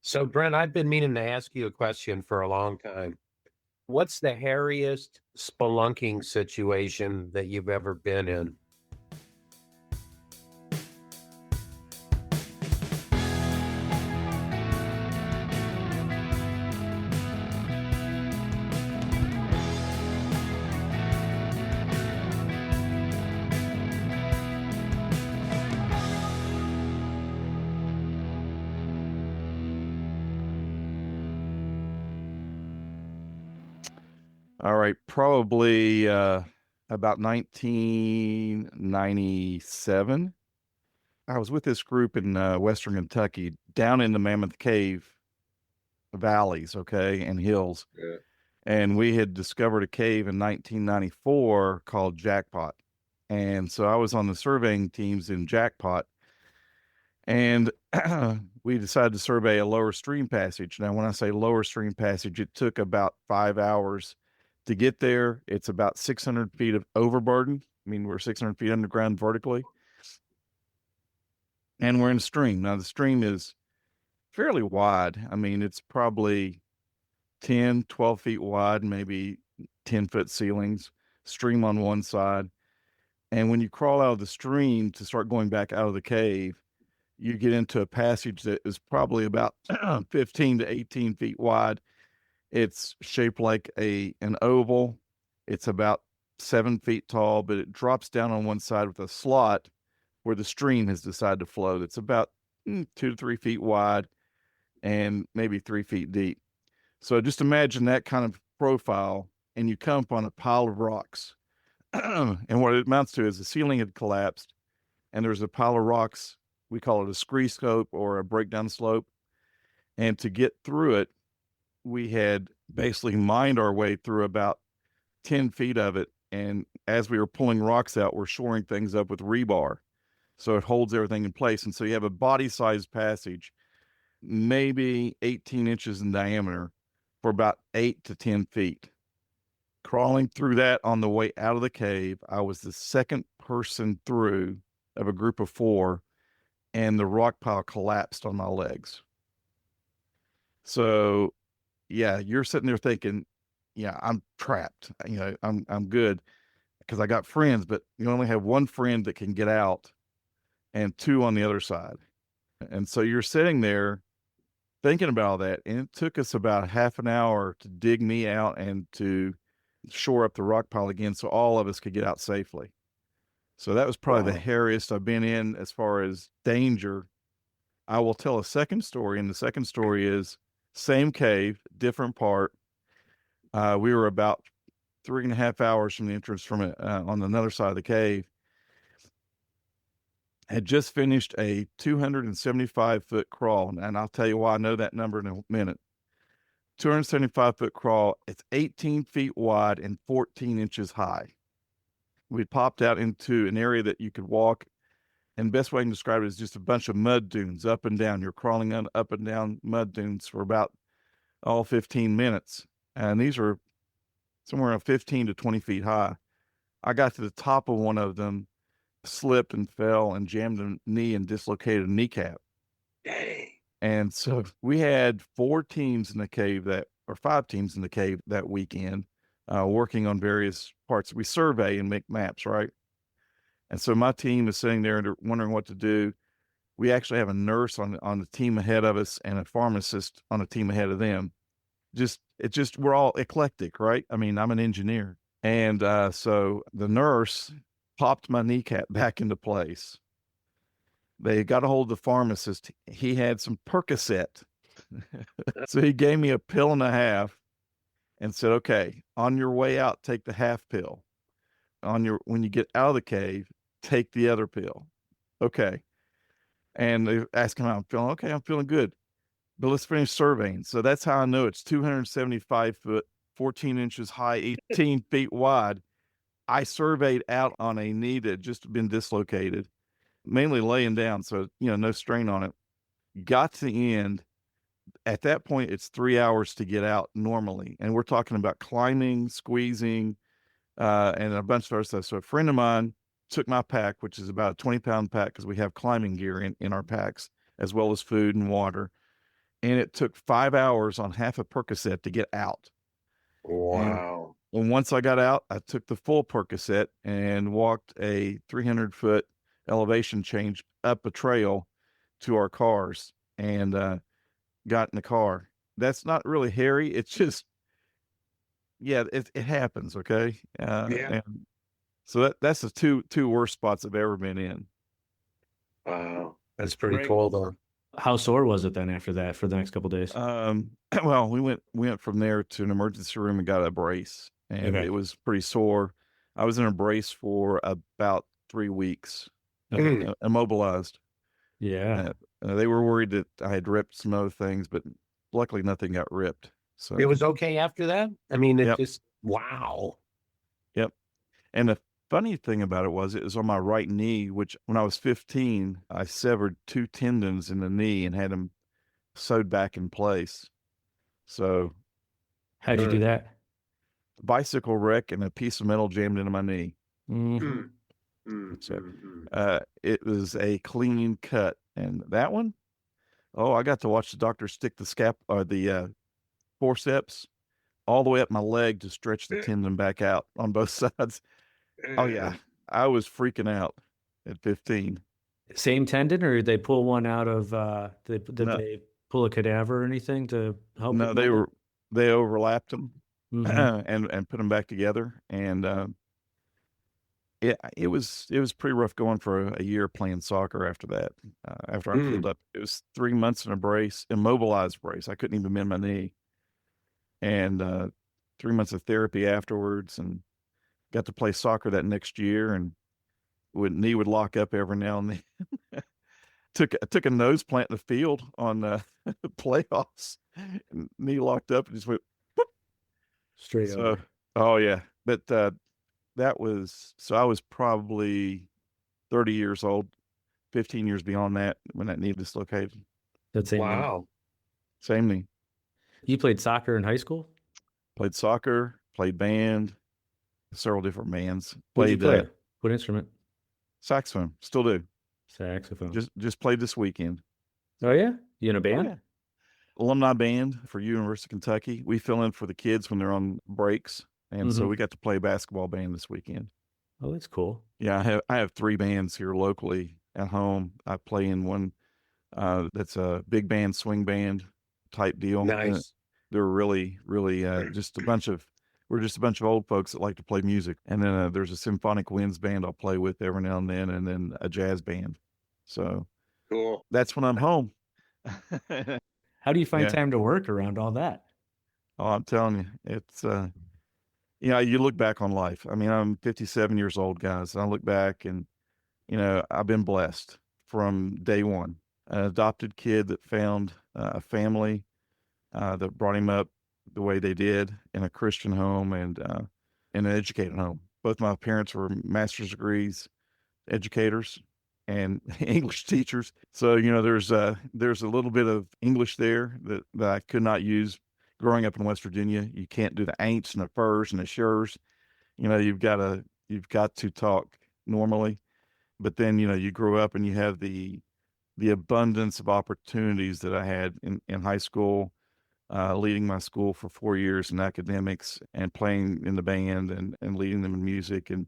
So, Brent, I've been meaning to ask you a question for a long time. What's the hairiest spelunking situation that you've ever been in? All right, probably about 1997. I was with this group in Western Kentucky, down in the Mammoth Cave valleys, okay, and hills. Yeah. And we had discovered a cave in 1994 called Jackpot. And so I was on the surveying teams in Jackpot, and we decided to survey a lower stream passage. Now, when I say lower stream passage, it took about 5 hours to get there. It's about 600 feet of overburden. I mean, we're 600 feet underground vertically, and we're in a stream. Now, the stream is fairly wide. I mean, it's probably 10, 12 feet wide, maybe 10-foot ceilings, stream on one side. And when you crawl out of the stream to start going back out of the cave, you get into a passage that is probably about 15 to 18 feet wide. It's shaped like an oval. It's about 7 feet tall, but it drops down on one side with a slot where the stream has decided to flow. It's about 2 to 3 feet wide and maybe 3 feet deep. So just imagine that kind of profile, and you come upon a pile of rocks. And what it amounts to is the ceiling had collapsed, and there's a pile of rocks. We call it a scree slope or a breakdown slope. And to get through it, we had basically mined our way through about 10 feet of it. And as we were pulling rocks out, we're shoring things up with rebar. So it holds everything in place. And so you have a body sized passage, maybe 18 inches in diameter for about 8 to 10 feet. Crawling through that on the way out of the cave, I was the second person through of a group of four, and the rock pile collapsed on my legs. So, yeah, you're sitting there thinking, yeah, I'm trapped. I'm good because I got friends, but you only have one friend that can get out and two on the other side. And so you're sitting there thinking about all that. And it took us about half an hour to dig me out and to shore up the rock pile again so all of us could get out safely. So that was probably the Wow. hairiest I've been in as far as danger. I will tell a second story, and the second story is same cave, different part. We were about 3.5 hours from the entrance from it on another side of the cave. Had just finished a 275-foot crawl, and I'll tell you why I know that number in a minute. 275-foot crawl. It's 18 feet wide and 14 inches high. We popped out into an area that you could walk, and best way I can describe it is just a bunch of mud dunes up and down. You're crawling on up and down mud dunes for about 15 minutes, and these are somewhere around 15 to 20 feet high. I got to the top of one of them, slipped and fell and jammed a knee and dislocated a kneecap. Dang. And so we had 4 teams in the cave or 5 teams in the cave that weekend, working on various parts. We survey and make maps, right? And so my team is sitting there and wondering what to do. We actually have a nurse on the team ahead of us and a pharmacist on a team ahead of them. We're all eclectic, right? I mean, I'm an engineer. And so the nurse popped my kneecap back into place. They got a hold of the pharmacist. He had some Percocet. So he gave me a pill and a half and said, okay, on your way out, take the half pill. When you get out of the cave, take the other pill. Okay. And they asked him how I'm feeling. Okay, I'm feeling good. But let's finish surveying. So that's how I know it's 275 foot, 14 inches high, 18 feet wide. I surveyed out on a knee that had just been dislocated, mainly laying down, so no strain on it. Got to the end. At that point, it's 3 hours to get out normally, and we're talking about climbing, squeezing, and a bunch of other stuff. So a friend of mine took my pack, which is about a 20-pound pack because we have climbing gear in our packs, as well as food and water. and it took 5 hours on half a Percocet to get out. And Wow. once I got out, I took the full Percocet and walked a 300-foot elevation change up a trail to our cars and got in the car. That's not really hairy. It's just, yeah, it happens. Okay. Yeah. And so that's the two worst spots I've ever been in. Wow. That's pretty Greg, cool though. how sore was it then after that for the next couple days? Well, we went from there to an emergency room and got a brace, and Okay. it was pretty sore. I was in a brace for about 3 weeks, Okay. immobilized. Yeah. They were worried that I had ripped some other things, but luckily nothing got ripped. So It was okay after that? I mean, it Yep. just, wow. Yep. And the funny thing about it was on my right knee, which when I was 15, I severed 2 tendons in the knee and had them sewed back in place. So How'd you do that? bicycle wreck and a piece of metal jammed into my knee. Mhm. So it was a clean cut. And that one, oh, I got to watch the doctor stick the forceps all the way up my leg to stretch the tendon back out on both sides. Oh yeah, I was freaking out at 15. Same tendon, or did they pull one out of? Did No. they pull a cadaver or anything to help? No, they overlapped them Mhm. and put them back together. And it was pretty rough going for a year playing soccer after that. After I healed up, it was 3 months in a brace, immobilized brace. I couldn't even bend my knee, and 3 months of therapy afterwards, and got to play soccer that next year. And knee would lock up every now and then. took a nose plant in the field on playoffs. And knee locked up and just went Straight so. over. Oh yeah, but that was so. I was probably 30 years old, 15 years beyond that when that knee dislocated. That same knee. Wow. Same knee. You played soccer in high school? Played soccer, played band, several different bands. What'd you Played play? What instrument? saxophone, still do. Saxophone. Just played this weekend. Oh yeah, you in a band? Oh, yeah. Alumni band for University of Kentucky. We fill in for the kids when they're on breaks, and so we got to play basketball band this weekend. Oh, that's cool. Yeah, I have 3 bands here locally at home. I play in one that's a big band, swing band type deal. Nice. They're really, really just a bunch of old folks that like to play music. And then there's a symphonic winds band I'll play with every now and then a jazz band. So Cool. that's when I'm home. How do you find Yeah. time to work around all that? Oh, I'm telling you, it's you look back on life. I mean, I'm 57 years old, guys. And I look back and, I've been blessed from day one. An adopted kid that found a family that brought him up the way they did in a Christian home and in an educated home. Both my parents were master's degrees educators and English teachers. So, there's a little bit of English there that I could not use growing up in West Virginia. You can't do the ain'ts and the furs and the sures. You've got to talk normally. But then, you grow up and you have the abundance of opportunities that I had in high school, leading my school for 4 years in academics and playing in the band and leading them in music and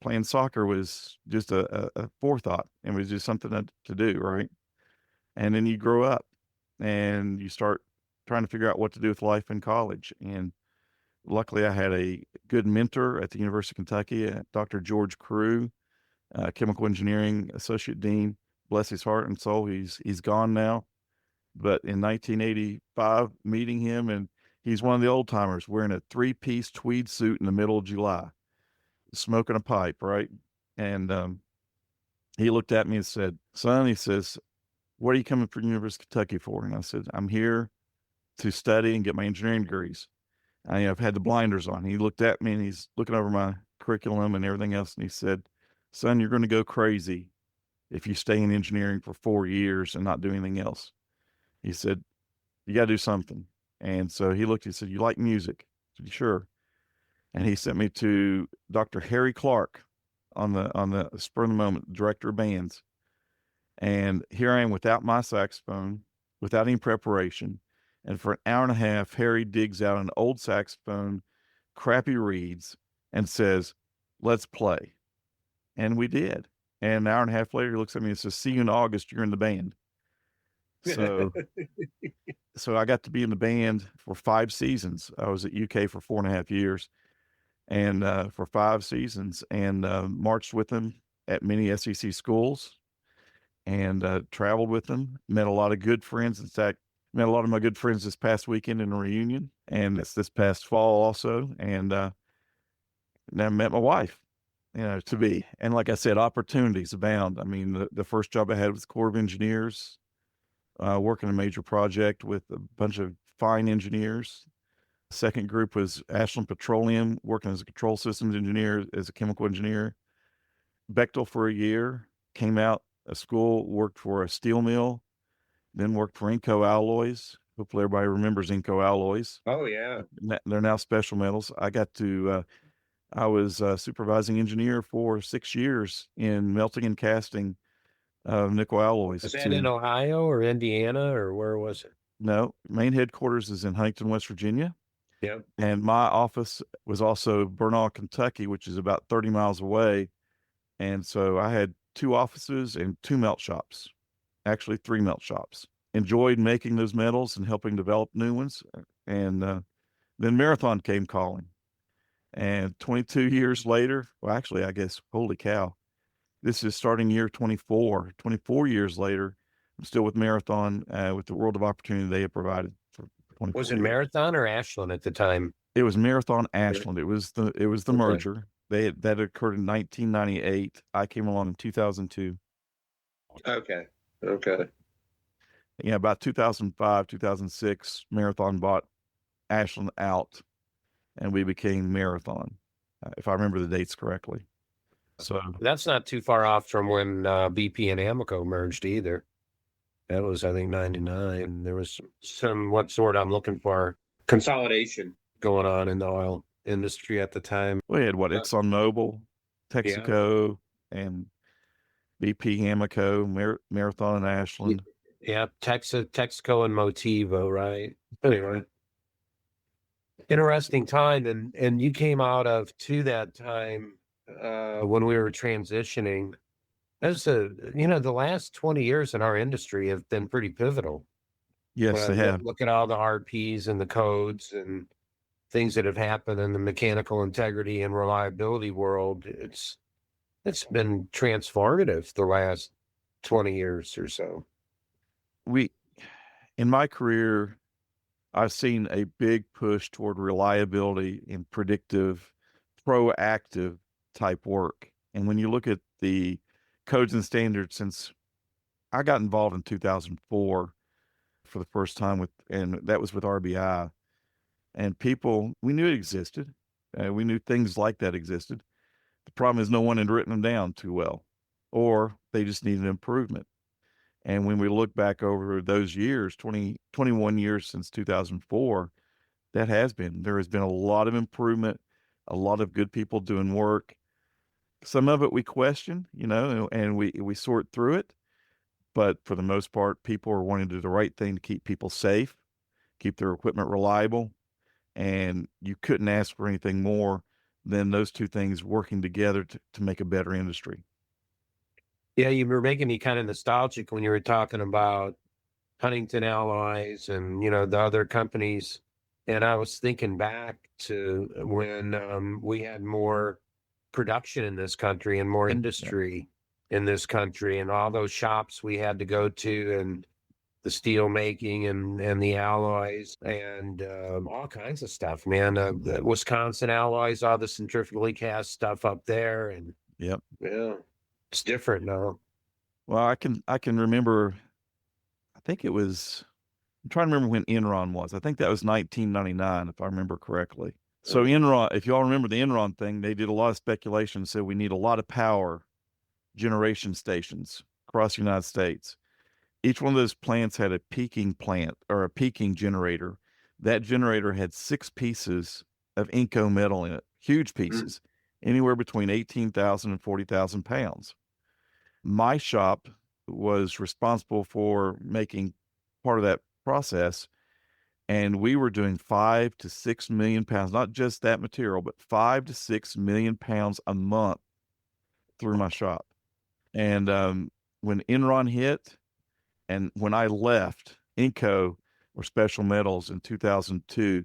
playing soccer was just a forethought. It was just something to do, right? And then you grow up and you start trying to figure out what to do with life in college. And luckily I had a good mentor at the University of Kentucky, Dr. George Crew, chemical engineering associate dean. Bless his heart and soul. He's gone now. But in 1985, meeting him, and he's one of the old timers wearing a 3-piece tweed suit in the middle of July, smoking a pipe, right? And he looked at me and said, "Son," he says, "what are you coming from University of Kentucky for?" And I said, "I'm here to study and get my engineering degrees." I've had the blinders on. He looked at me and he's looking over my curriculum and everything else. And he said, "Son, you're going to go crazy if you stay in engineering for 4 years and not do anything else." He said, "You got to do something." And so he looked, he said, "You like music?" I said, "Sure." And he sent me to Dr. Harry Clark on the spur of the moment, director of bands. And here I am without my saxophone, without any preparation. And for an hour and a half, Harry digs out an old saxophone, crappy reeds, and says, "Let's play." And we did. And an hour and a half later, he looks at me and says, "See you in August. You're in the band." So, so I got to be in the band for 5 seasons. I was at UK for 4.5 years, and for 5 seasons, and marched with them at many SEC schools, and traveled with them. Met a lot of good friends. In fact, met a lot of my good friends this past weekend in a reunion, and it's this past fall also. And then I met my wife, to be. And like I said, opportunities abound. I mean, the first job I had was Corps of Engineers, working a major project with a bunch of fine engineers. Second group was Ashland Petroleum, working as a control systems engineer, as a chemical engineer. Bechtel for a year, came out of school, worked for a steel mill, then worked for Inco Alloys. Hopefully everybody remembers Inco Alloys. Oh, yeah. They're now Special Metals. I was supervising engineer for 6 years in melting and casting of nickel alloys. Was that in Ohio or Indiana, or where was it? No, main headquarters is in Huntington, West Virginia. Yeah. And my office was also Bernal, Kentucky, which is about 30 miles away. And so I had 2 offices and 2 melt shops, actually 3 melt shops. Enjoyed making those metals and helping develop new ones. And then Marathon came calling. And 22 years later, well, actually, I guess, holy cow, this is starting year 24. 24 years later, I'm still with Marathon, with the world of opportunity they have provided for 24 Was it years. Marathon or Ashland at the time? It was Marathon Ashland. It was the Okay. merger. That occurred in 1998. I came along in 2002. Okay. Yeah, about 2005, 2006, Marathon bought Ashland out, and we became Marathon, if I remember the dates correctly. So That's not too far off from when BP and Amoco merged either. That was, I think, 99. There was some, what's the word I'm looking for? Consolidation going on in the oil industry at the time. we had ExxonMobil, Texaco, and BP, Amoco, Marathon, and Ashland. Yeah, Texaco and Motivo, right? Anyway, interesting time, and you came out of to that time when we were transitioning. As the last 20 years in our industry have been pretty pivotal. Yes, they have. Look at all the RPs and the codes and things that have happened in the mechanical integrity and reliability world. It's been transformative the last 20 years or so. In my career, I've seen a big push toward reliability and predictive, proactive type work. And when you look at the codes and standards, since I got involved in 2004 for the first time and that was with RBI, and we knew it existed. We knew things like that existed. The problem is no one had written them down too well, or they just needed improvement. And when we look back over those years, 21 years since 2004, there has been a lot of improvement, a lot of good people doing work. Some of it we question, and we sort through it. But for the most part, people are wanting to do the right thing to keep people safe, keep their equipment reliable. And you couldn't ask for anything more than those 2 things working together to make a better industry. Yeah, you were making me kind of nostalgic when you were talking about Huntington Alloys and, the other companies. And I was thinking back to when we had more production in this country and more industry in this country, and all those shops we had to go to, and the steel making and the alloys and all kinds of stuff, man. The Wisconsin Alloys, all the centrifugally cast stuff up there. And Yep. Yeah, it's different now. Well, I can remember, I think it was, I'm trying to remember when Enron was. I think that was 1999, if I remember correctly. So Enron, if you all remember the Enron thing, they did a lot of speculation, said we need a lot of power generation stations across the United States. Each one of those plants had a peaking plant or a peaking generator. That generator had 6 pieces of Inco metal in it, huge pieces, anywhere between 18,000 and 40,000 pounds. My shop was responsible for making part of that process. And we were doing 5 to 6 million pounds, not just that material, but 5 to 6 million pounds a month through my shop. And when Enron hit, and when I left Inco or Special Metals in 2002,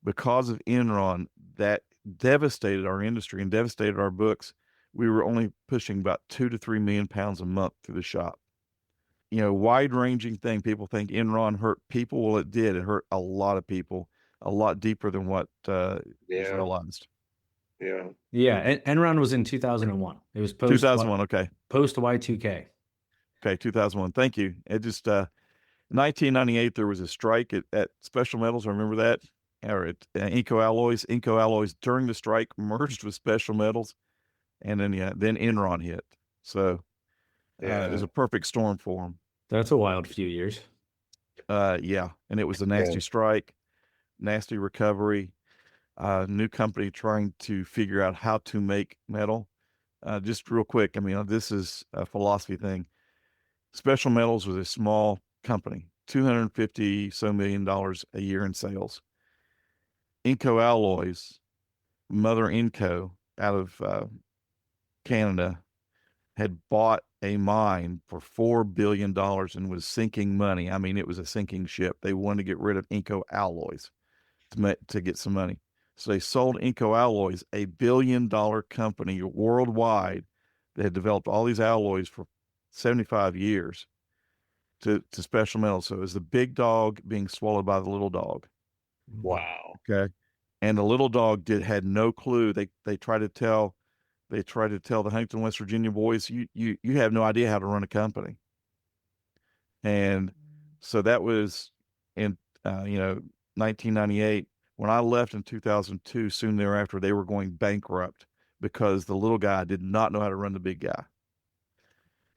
because of Enron, that devastated our industry and devastated our books. We were only pushing about 2 to 3 million pounds a month through the shop. Wide ranging thing. People think Enron hurt people. Well, it did. It hurt a lot of people, a lot deeper than what is Yeah. realized. Yeah. Yeah. Enron was in 2001. It was post 2001. Okay. post Y2K. Okay. 2001. Thank you. It just, 1998, there was a strike at Special Metals. I remember that. Or at Inco Alloys. Inco Alloys during the strike merged with Special Metals. And then, then Enron hit. So it was a perfect storm for them. That's a wild few years. Yeah. And it was a nasty strike, nasty recovery, new company trying to figure out how to make metal. Just real quick, I mean, this is a philosophy thing. Special Metals was a small company, $250 million a year in sales. Inco Alloys, Mother Inco out of Canada, had bought a mine for $4 billion and was sinking money. I mean, it was a sinking ship. They wanted to get rid of Inco Alloys to get some money. So they sold Inco Alloys, a $1 billion company worldwide that had developed all these alloys for 75 years to Special Metals. So it was the big dog being swallowed by the little dog. Wow. Okay. And the little dog had no clue. They tried to tell the Huntington, West Virginia boys, you have no idea how to run a company. And so that was in 1998. When I left in 2002, soon thereafter, they were going bankrupt because the little guy did not know how to run the big guy.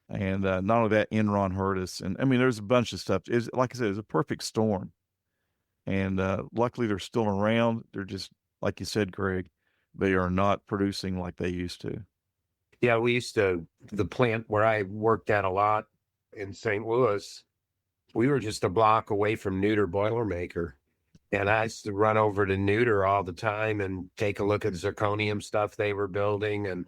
And not only that, Enron hurt us. And I mean, there's a bunch of stuff. Like I said, it's a perfect storm. And luckily, they're still around. They're just, like you said, Greg, they are not producing like they used to. Yeah, the plant where I worked at a lot in St. Louis, we were just a block away from Neuter Boilermaker. And I used to run over to Neuter all the time and take a look at zirconium stuff they were building and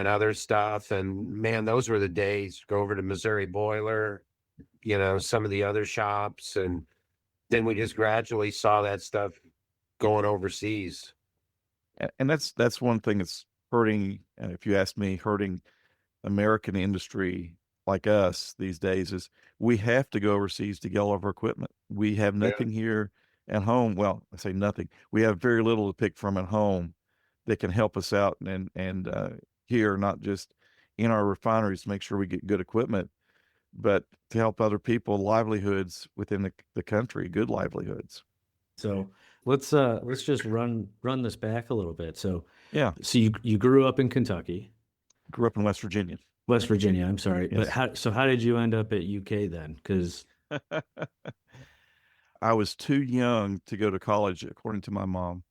other stuff. And man, those were the days. Go over to Missouri Boiler, some of the other shops. And then we just gradually saw that stuff going overseas. And that's one thing that's hurting, if you ask me, hurting American industry like us these days is we have to go overseas to get all of our equipment. We have nothing here at home. Well, I say nothing. We have very little to pick from at home that can help us out and here, not just in our refineries to make sure we get good equipment, but to help other people livelihoods within the country, good livelihoods. So let's just run this back a little bit. So yeah. So you grew up in Kentucky. Grew up in West Virginia. West Virginia, I'm sorry. Yes. But how did you end up at UK then? Because I was too young to go to college, according to my mom.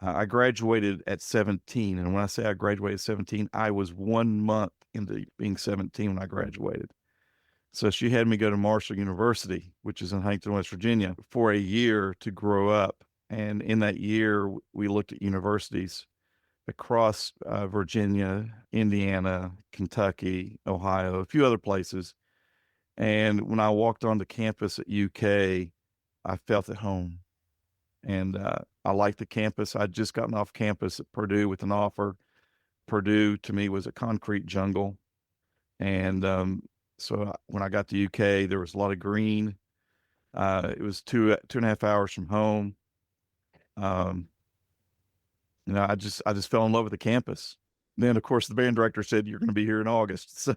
I graduated at 17. And when I say I graduated at 17, I was 1 month into being 17 when I graduated. So she had me go to Marshall University, which is in Huntington, West Virginia, for a year to grow up. And in that year, we looked at universities across Virginia, Indiana, Kentucky, Ohio, a few other places. And when I walked onto campus at UK, I felt at home. And I liked the campus. I'd just gotten off campus at Purdue with an offer. Purdue, to me, was a concrete jungle. And so when I got to UK, there was a lot of green. It was 2.5 hours from home. I just fell in love with the campus. Then, of course, the band director said, "You're going to be here in August." So,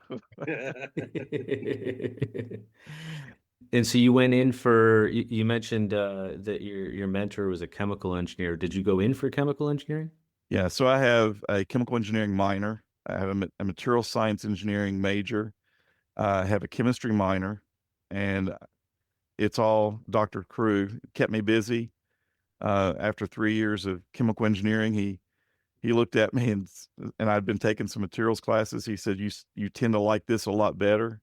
and so you went in for. You mentioned that your mentor was a chemical engineer. Did you go in for chemical engineering? Yeah. So I have a chemical engineering minor. I have a material science engineering major. I have a chemistry minor, and it's all Dr. Crew. Kept me busy. After 3 years of chemical engineering, he looked at me and I'd been taking some materials classes. He said, you tend to like this a lot better.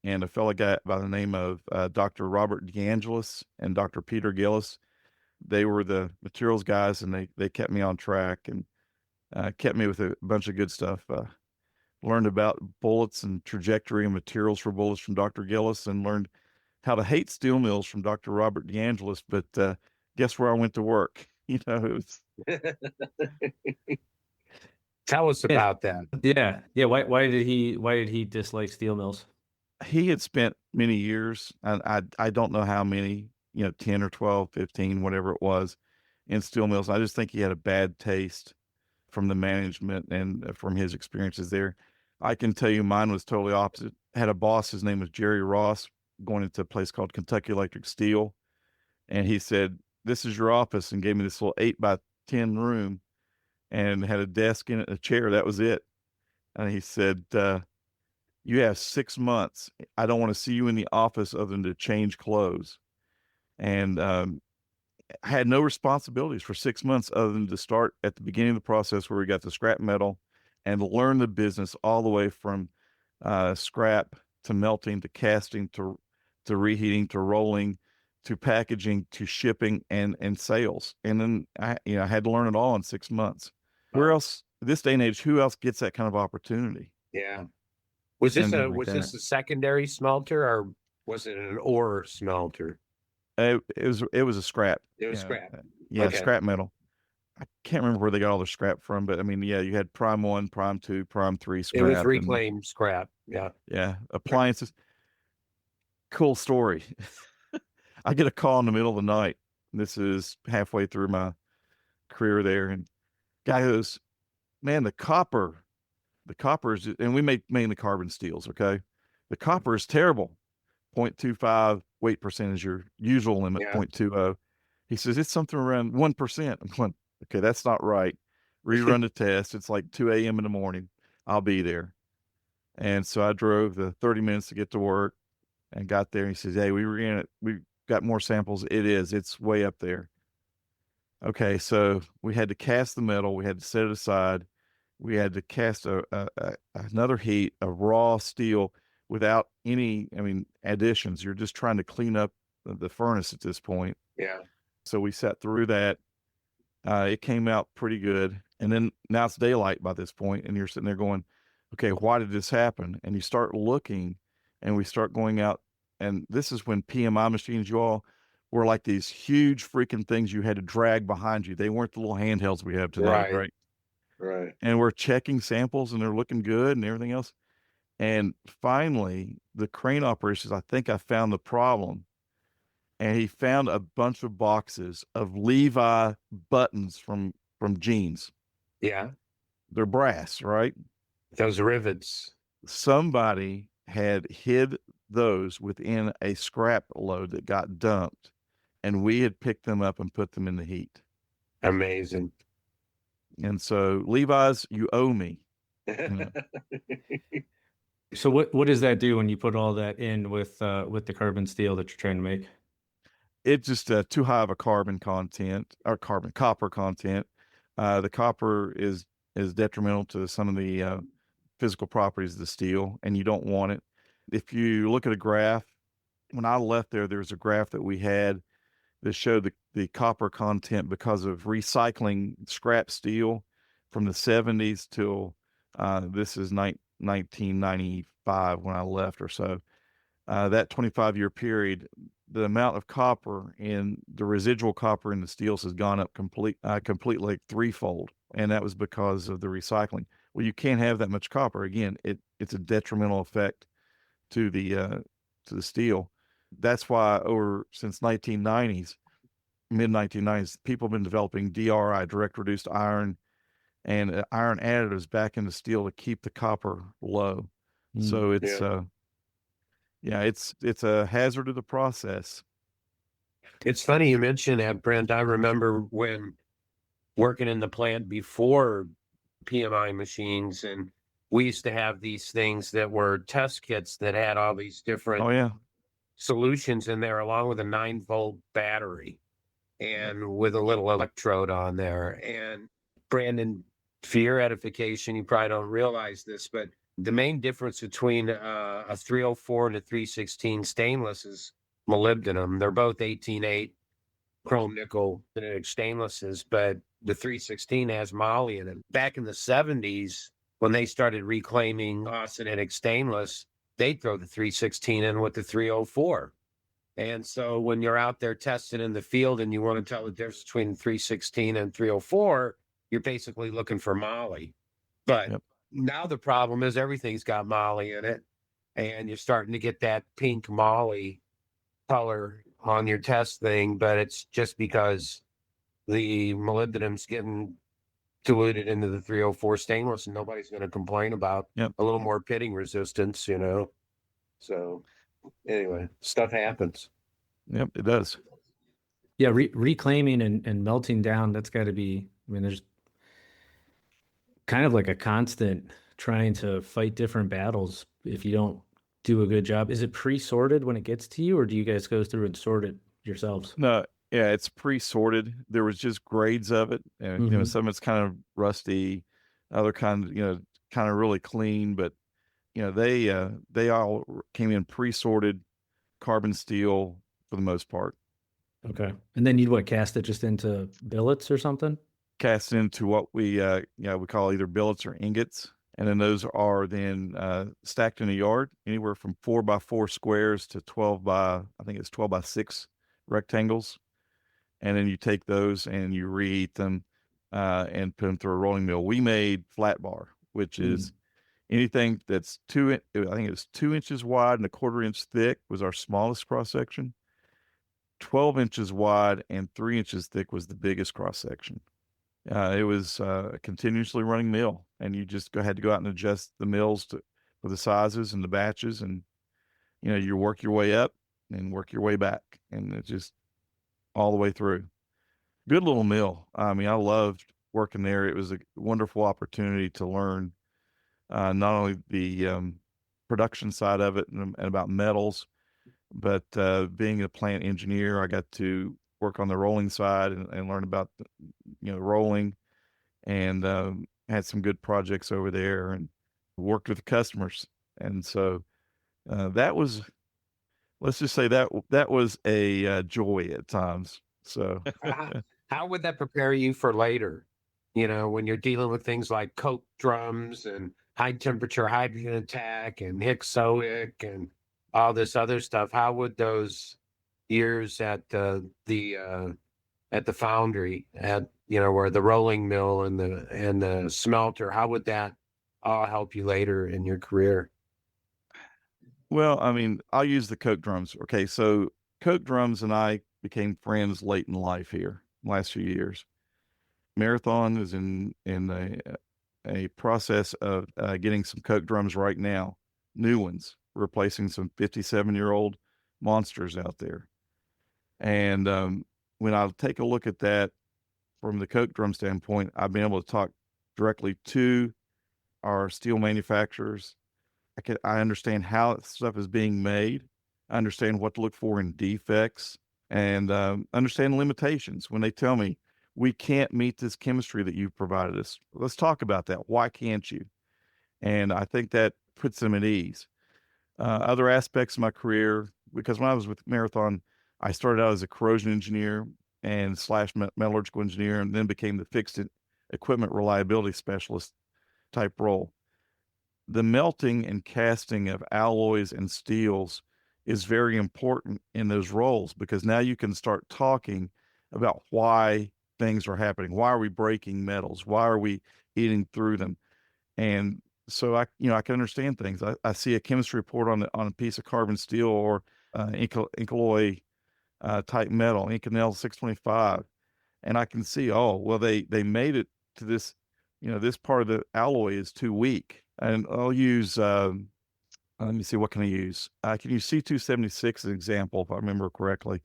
and a fellow guy by the name of Dr. Robert DeAngelis and Dr. Peter Gillis. They were the materials guys, and they kept me on track and kept me with a bunch of good stuff. Learned about bullets and trajectory and materials for bullets from Dr. Gillis, and learned how to hate steel mills from Dr. Robert DeAngelis. But guess where I went to work? You know, it was, Tell us about that. Yeah. Yeah. Why did he dislike steel mills? he had spent many years, and I don't know how many, 10 or 12, 15, whatever it was, in steel mills. I just think he had a bad taste from the management and from his experiences there. I can tell you mine was totally opposite. I had a boss, his name was Jerry Ross, going into a place called Kentucky Electric Steel. And he said, "This is your office," and gave me this little 8 by 10 room and had a desk in it, a chair. That was it. And he said, "You have 6 months. I don't want to see you in the office other than to change clothes." And I had no responsibilities for 6 months other than to start at the beginning of the process where we got the scrap metal and learn the business all the way from scrap to melting to casting to reheating to rolling to packaging to shipping and sales. And then I had to learn it all in 6 months. Where else, this day and age, who else gets that kind of opportunity? Yeah. Was this Something a like was that. this a secondary smelter, or was it an ore smelter? It was a scrap. It was Yeah, scrap. yeah, Okay. scrap metal. I can't remember where they got all their scrap from, but I mean, yeah, you had prime 1, prime 2, prime 3 It was scrap, and reclaimed scrap. Yeah. yeah, appliances. Cool story. I get a call in the middle of the night. This is halfway through my career there, and guy goes, "Man, the copper is," and we make mainly carbon steels. Okay, the copper is terrible. 0.25 weight percentage, your usual limit, Yeah. 0.20. He says it's something around 1%. I'm going, okay, that's not right. Rerun the test. It's like 2 a.m. in the morning. I'll be there. And so I drove the 30 minutes to get to work and got there. And he says, "Hey, we ran it. We got more samples." It's way up there. Okay, so we had to cast the metal. We had to set it aside. We had to cast another heat of raw steel without any, additions. You're just trying to clean up the furnace at this point. Yeah. So we sat through that. It came out pretty good. And then now it's daylight by this point, and you're sitting there going, okay, why did this happen? And you start looking, and we start going out. And this is when PMI machines, you all, were like these huge freaking things you had to drag behind you. They weren't the little handhelds we have today, Right. right? Right. And we're checking samples, and they're looking good and everything else. And finally, the crane operator says, "I think I found the problem." And he found a bunch of boxes of Levi buttons from jeans. Yeah. They're brass, right? Those rivets. Somebody had hid those within a scrap load that got dumped, and we had picked them up and put them in the heat. Amazing. And so, Levi's, you owe me. So what does that do when you put all that in with the carbon steel that you're trying to make? It's just too high of a copper content. The copper is detrimental to some of the physical properties of the steel, and you don't want it. If you look at a graph, when I left there was a graph that we had that showed the copper content because of recycling scrap steel from the 70s till this is 1995 when I left or so. That 25-year period, the amount of copper and the residual copper in the steels has gone up completely, like threefold, and that was because of the recycling. Well, you can't have that much copper. Again, it's a detrimental effect to the steel. That's why since mid 1990s, people have been developing DRI, direct reduced iron, and iron additives back into steel to keep the copper low. So it's it's a hazard of the process. It's funny you mentioned that, Brent. I remember when working in the plant before PMI machines, and we used to have these things that were test kits that had all these different solutions in there, along with a 9-volt battery and with a little electrode on there. And Brandon, for your edification, you probably don't realize this, but The main difference between a 304 and a 316 stainless is molybdenum. They're both 18.8 chrome nickel stainlesses, but the 316 has moly in it. Back in the 70s, when they started reclaiming austenitic stainless, they'd throw the 316 in with the 304. And so when you're out there testing in the field and you want to tell the difference between 316 and 304, you're basically looking for moly. But Yep. now the problem is everything's got moly in it, and you're starting to get that pink moly color on your test thing, but it's just because the molybdenum's getting diluted into the 304 stainless, and nobody's going to complain about Yep. a little more pitting resistance, you know. So anyway, stuff happens. Yep, it does. Yeah, reclaiming and melting down, that's got to be, I mean, there's kind of like a constant trying to fight different battles if you don't do a good job. Is it pre-sorted when it gets to you, or do you guys go through and sort it yourselves? No, yeah, it's pre-sorted. There was just grades of it, and you know, Mhm. some of it's kind of rusty, other kind of, you know, kind of really clean, but you know, they all came in pre-sorted carbon steel for the most part, Okay. And then you'd what, cast it just into billets or something? cast into what we we call either billets or ingots, and then those are then stacked in a yard, anywhere from 4x4 squares to 12 by, I think it's 12 by 6 rectangles. And then you take those and you reheat them and put them through a rolling mill. We made flat bar, which is anything that's I think it was 2 inches wide and a 1/4 inch thick was our smallest cross section. 12 inches wide and 3 inches thick was the biggest cross section. It was a continuously running mill, and you just had to go out and adjust the mills for the sizes and the batches, and you know, you work your way up and work your way back, and it just all the way through. Good little mill. I mean, I loved working there. It was a wonderful opportunity to learn not only the production side of it and about metals, but being a plant engineer, I got to work on the rolling side and learn about you know, rolling, and had some good projects over there and worked with the customers. And so that was, let's just say that was a joy at times. So How would that prepare you for later? You know, when you're dealing with things like coke drums and high temperature hydrogen attack and Hixoic and all this other stuff, how would those years at the foundry, at you know, where the rolling mill and the smelter, how would that all help you later in your career? well, I mean, I'll use the Coke drums. Okay, so Coke drums and I became friends late in life here, last few years. Marathon is in a process of getting some Coke drums right now, new ones, replacing some 57-year-old monsters out there. And when I take a look at that from the Coke drum standpoint, I've been able to talk directly to our steel manufacturers. I understand how stuff is being made. I understand what to look for in defects, and understand limitations when they tell me we can't meet this chemistry that you've provided us. Let's talk about that. Why can't you? And I think that puts them at ease. Other aspects of my career, because when I was with Marathon, I started out as a corrosion engineer and slash metallurgical engineer, and then became the fixed equipment reliability specialist type role. The melting and casting of alloys and steels is very important in those roles, because now you can start talking about why things are happening. Why are we breaking metals? Why are we eating through them? And so I can understand things. I see a chemistry report on a piece of carbon steel or Incalloy type metal, Inconel 625, and I can see, oh, well, they made it to this, you know, this part of the alloy is too weak. And I'll use, let me see, what can I use? I can use C276 as an example, if I remember correctly.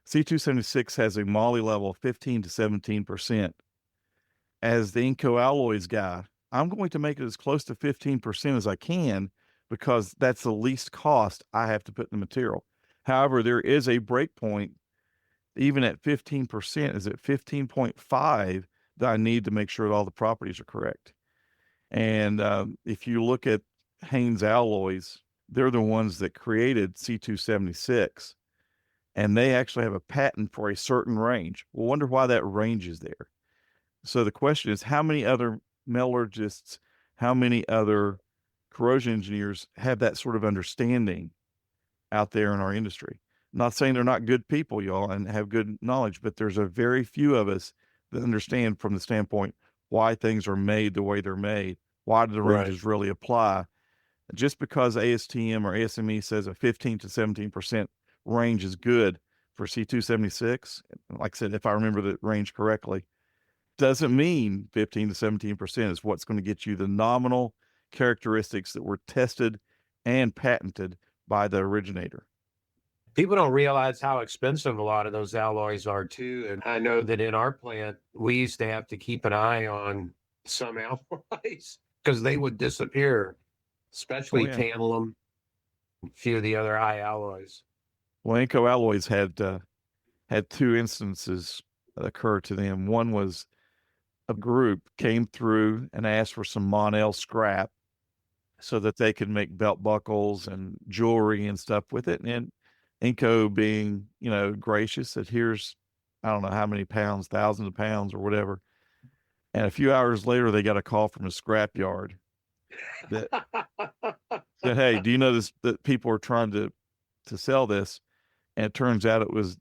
C276 has a moly level of 15 to 17%. As the Inco alloys guy, I'm going to make it as close to 15% as I can, because that's the least cost I have to put in the material. However, there is a break point, even at 15%, is at 15.5 that I need to make sure that all the properties are correct. And if you look at Haynes Alloys, they're the ones that created C276, and they actually have a patent for a certain range. We'll wonder why that range is there. So the question is, how many other metallurgists, how many other corrosion engineers have that sort of understanding out there in our industry? I'm not saying they're not good people, y'all, and have good knowledge, but there's a very few of us that understand from the standpoint why things are made the way they're made. Why do the ranges really apply? Just because ASTM or ASME says a 15 to 17% range is good for C276, like I said, if I remember the range correctly, doesn't mean 15 to 17% is what's going to get you the nominal characteristics that were tested and patented by the originator. People don't realize how expensive a lot of those alloys are too. And I know that in our plant, we used to have to keep an eye on some alloys because they would disappear, especially tantalum, a few of the other high alloys. Well, Inco Alloys had two instances occur to them. One was a group came through and asked for some Monel scrap so that they could make belt buckles and jewelry and stuff with it. And Inco, being, gracious, said, here's, I don't know how many pounds, thousands of pounds or whatever. And a few hours later, they got a call from a scrap yard that said, hey, do you know this, that people are trying to sell this? And it turns out it was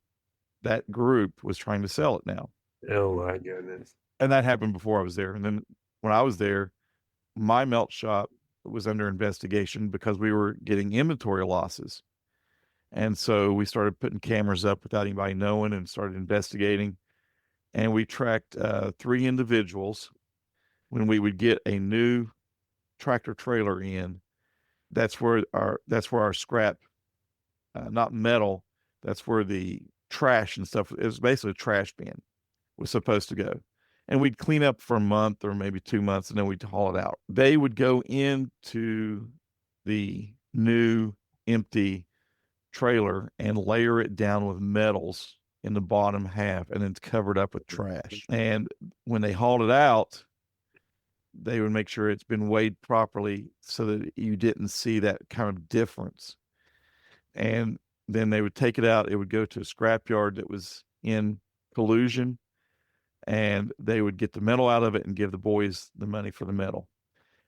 that group was trying to sell it now. Oh my goodness. And that happened before I was there. And then when I was there, my melt shop was under investigation because we were getting inventory losses. And so we started putting cameras up without anybody knowing and started investigating. And we tracked 3 individuals when we would get a new tractor trailer in. That's where our scrap, not metal, that's where the trash and stuff, it was basically a trash bin, was supposed to go. And we'd clean up for a month or maybe 2 months, and then we'd haul it out. They would go into the new empty trailer and layer it down with metals in the bottom half, and then it's covered up with trash. And when they hauled it out, they would make sure it's been weighed properly so that you didn't see that kind of difference. And then they would take it out. It would go to a scrapyard that was in collusion, and they would get the metal out of it and give the boys the money for the metal.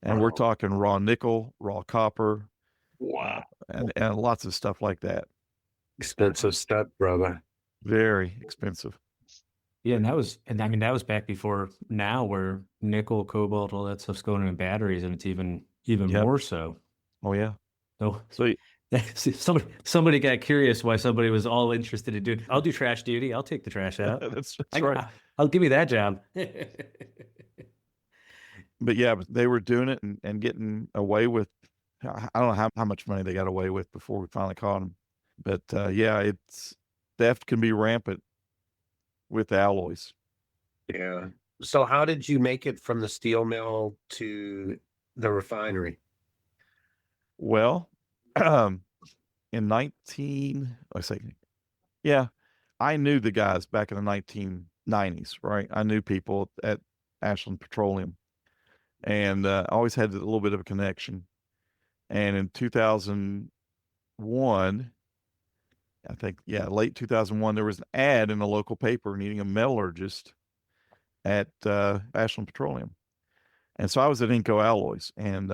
And we're talking raw nickel, raw copper. Wow. And lots of stuff like that. Expensive stuff, brother. Very expensive. Yeah, and that was back before now, where nickel, cobalt, all that stuff's going in batteries, and it's even more so. Oh yeah. So So somebody got curious why somebody was all interested in doing. I'll do trash duty. I'll take the trash out. that's right. I'll give you that job. But yeah, they were doing it and getting away with. I don't know how much money they got away with before we finally caught them. But it's theft can be rampant with alloys. Yeah. So how did you make it from the steel mill to the refinery? Well, in I knew the guys back in the 1990s, right? I knew people at Ashland Petroleum, and I always had a little bit of a connection. And in 2001, I think, late 2001, there was an ad in the local paper needing a metallurgist at Ashland Petroleum. And so I was at Inco Alloys and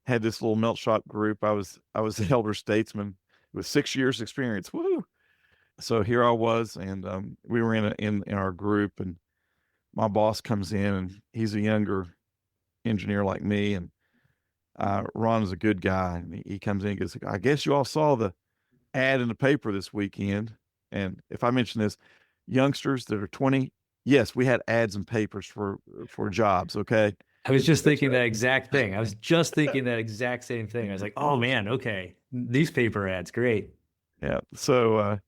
had this little melt shop group. I was the elder statesman with 6 years experience. Woo! So here I was, and we were in our group, and my boss comes in, and he's a younger engineer like me, and Ron is a good guy, and he comes in and goes, I guess you all saw the ad in the paper this weekend. And if I mention this, youngsters that are 20, yes, we had ads and papers for jobs. Okay. I was just thinking that exact thing. I was just thinking that exact same thing. I was like, oh man, okay. These paper ads, great. Yeah. So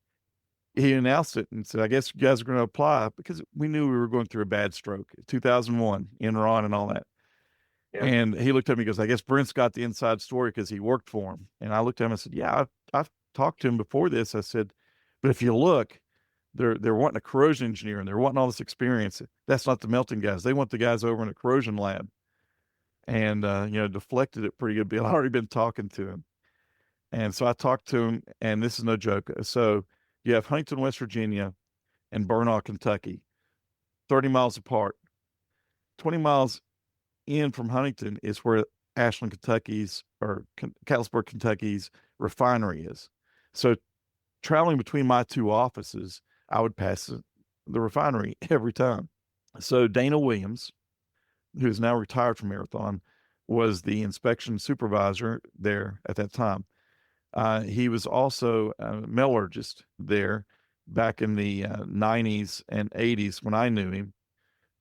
he announced it and said, I guess you guys are going to apply, because we knew we were going through a bad stroke. 2001, Enron and all that. Yeah. And he looked at me and goes, I guess Brent's got the inside story because he worked for him. And I looked at him and said, yeah, I've talked to him before this. I said, but if you look, they're wanting a corrosion engineer and they're wanting all this experience. That's not the melting guys. They want the guys over in a corrosion lab. and, deflected it pretty good. But I'd already been talking to him. And so I talked to him, and this is no joke. So you have Huntington, West Virginia, and Burnaw, Kentucky, 30 miles apart. 20 miles in from Huntington is where Ashland, Kentucky's, or Catlettsburg, Kentucky's refinery is. So traveling between my two offices, I would pass the refinery every time. So Dana Williams, who's now retired from Marathon, was the inspection supervisor there at that time. He was also a metallurgist there back in the 90s and 80s when I knew him,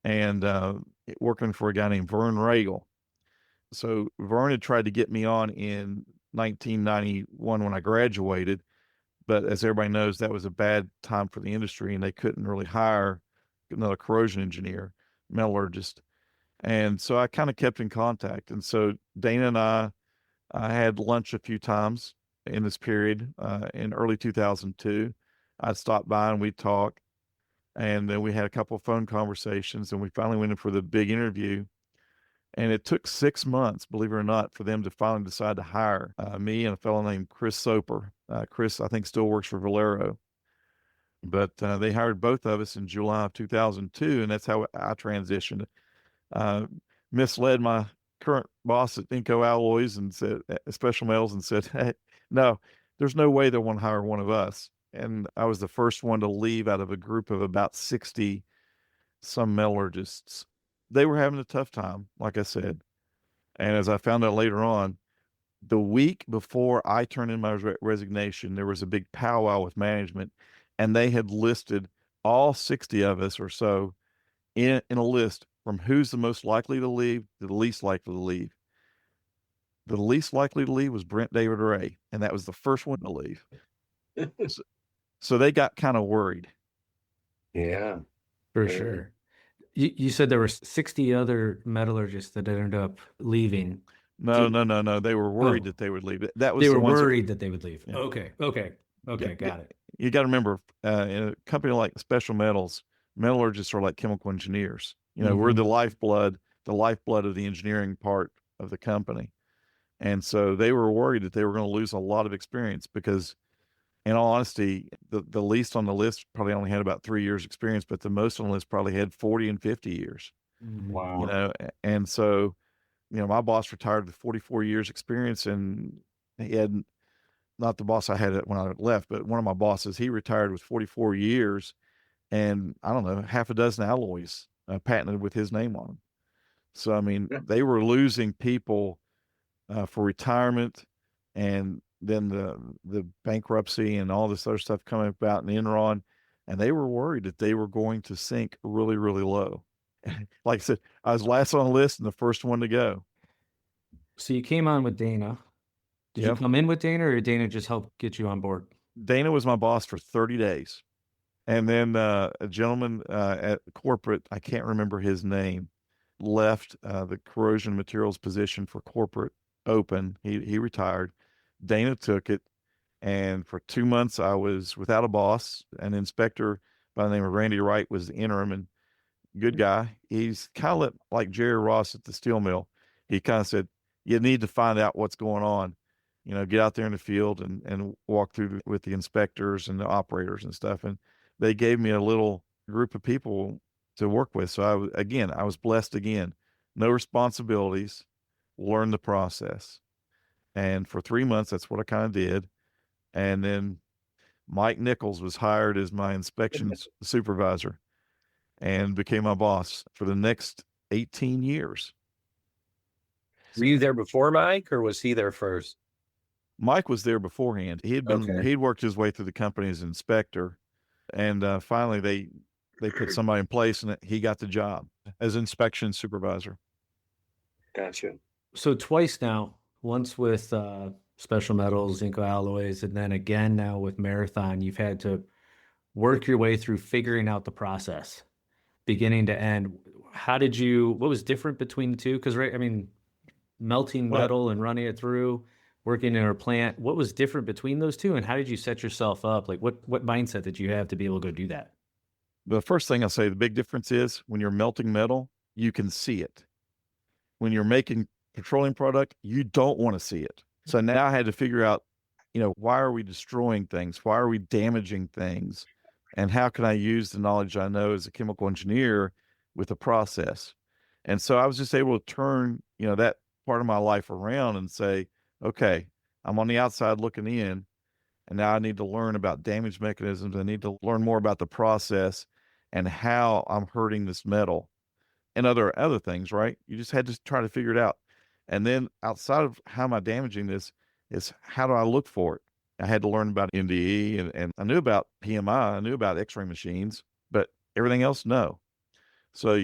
and working for a guy named Vern Regal. So Vern had tried to get me on in 1991 when I graduated, but as everybody knows, that was a bad time for the industry, and they couldn't really hire another corrosion engineer, metallurgist. And so I kind of kept in contact. And so Dana and I had lunch a few times in this period in early 2002. I'd stop by and we'd talk. And then we had a couple of phone conversations, and we finally went in for the big interview. And it took 6 months, believe it or not, for them to finally decide to hire me and a fellow named Chris Soper. Chris, I think, still works for Valero. But they hired both of us in July of 2002, and that's how I transitioned. Misled my current boss at Inco Alloys and said, Special Metals, and said, hey, no, there's no way they want to hire one of us. And I was the first one to leave out of a group of about 60 some metallurgists. They were having a tough time, like I said. And as I found out later on, the week before I turned in my resignation, there was a big powwow with management, and they had listed all 60 of us or so in a list from who's the most likely to leave to the least likely to leave. The least likely to leave was Brent David Ray, and that was the first one to leave. So they got kind of worried. Yeah, For sure. You said there were 60 other metallurgists that ended up leaving. No. They were worried that they would leave. That was they were worried that they would leave. Yeah. Okay, got it. You got to remember, in a company like Special Metals, metallurgists are like chemical engineers. We're the lifeblood of the engineering part of the company. And so they were worried that they were going to lose a lot of experience because, in all honesty, the least on the list probably only had about 3 years experience, but the most on the list probably had 40 and 50 years. Wow. And so, my boss retired with 44 years experience, and he had, not the boss I had when I left, but one of my bosses, he retired with 44 years and I don't know, half a dozen alloys patented with his name on them. So, they were losing people for retirement, and then the bankruptcy and all this other stuff coming about in Enron, and they were worried that they were going to sink really, really low. Like I said, I was last on the list and the first one to go. So you came on with Dana. Did you come in with Dana, or did Dana just help get you on board? Dana was my boss for 30 days. And then a gentleman at corporate, I can't remember his name, left the corrosion materials position for corporate open. He retired. Dana took it. And for 2 months, I was without a boss. An inspector by the name of Randy Wright was the interim, and good guy. He's kind of like Jerry Ross at the steel mill. He kind of said, you need to find out what's going on. Get out there in the field and walk through with the inspectors and the operators and stuff. And they gave me a little group of people to work with. So I was blessed again. No responsibilities, learn the process. And for 3 months, that's what I kind of did. And then Mike Nichols was hired as my inspections supervisor and became my boss for the next 18 years. Were you there before Mike, or was he there first? Mike was there beforehand. He'd worked his way through the company as inspector, and finally they put somebody in place, and he got the job as inspection supervisor. Gotcha. So twice now, once with Special Metals, Inco Alloys, and then again now with Marathon, you've had to work your way through figuring out the process, beginning to end. What was different between the two? Because, melting metal and running it through, working in a plant, what was different between those two, and how did you set yourself up? Like, what mindset did you have to be able to go do that? The first thing I'll say, the big difference is when you're melting metal, you can see it. when you're making petroleum product, you don't want to see it. So now I had to figure out, why are we destroying things? Why are we damaging things? And how can I use the knowledge I know as a chemical engineer with a process? And so I was just able to turn, that part of my life around and say, okay, I'm on the outside looking in, and now I need to learn about damage mechanisms. I need to learn more about the process and how I'm hurting this metal and other things, right? You just had to try to figure it out. And then outside of how am I damaging this is how do I look for it? I had to learn about NDE and I knew about PMI, I knew about X-ray machines, but everything else, no. So,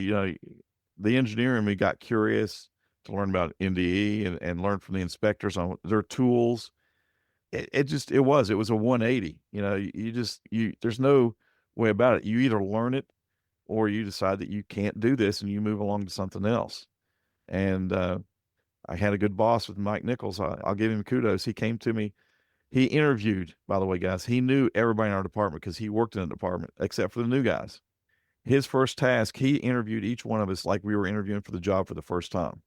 the engineer in me got curious to learn about NDE and learn from the inspectors on their tools. It was a 180. There's no way about it. You either learn it or you decide that you can't do this and you move along to something else. And I had a good boss with Mike Nichols. I'll give him kudos. He came to me. He interviewed, by the way, guys. He knew everybody in our department because he worked in the department, except for the new guys. His first task, he interviewed each one of us like we were interviewing for the job for the first time.